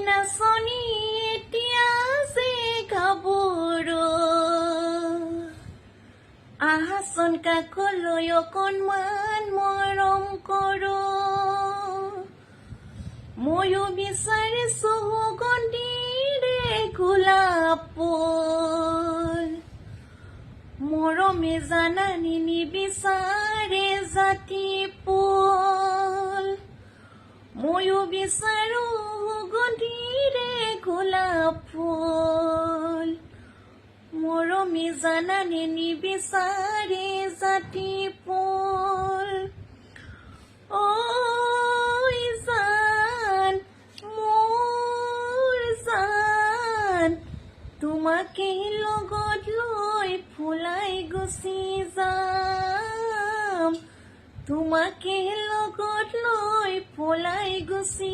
নাচনী এতিয়া যে গাভৰু আহাচোন কাষলৈ অকণমান মৰম কৰো ময়ো বিচাৰিছো সুগন্ধিৰে গোলাপ ফুল মৰমে জানানি নিবিচাৰে জাতি ফুল ময়ো বিচাৰো সুগন্ধিৰে গোলাপ ফুল মৰমে জানানি নিবিচাৰে জাতি ফুল ঐ জান মোৰ জান তোমাকে লগত লৈ ফুলাই গুচি যাম তোমাকে লগত লৈ ফুলাই গুচি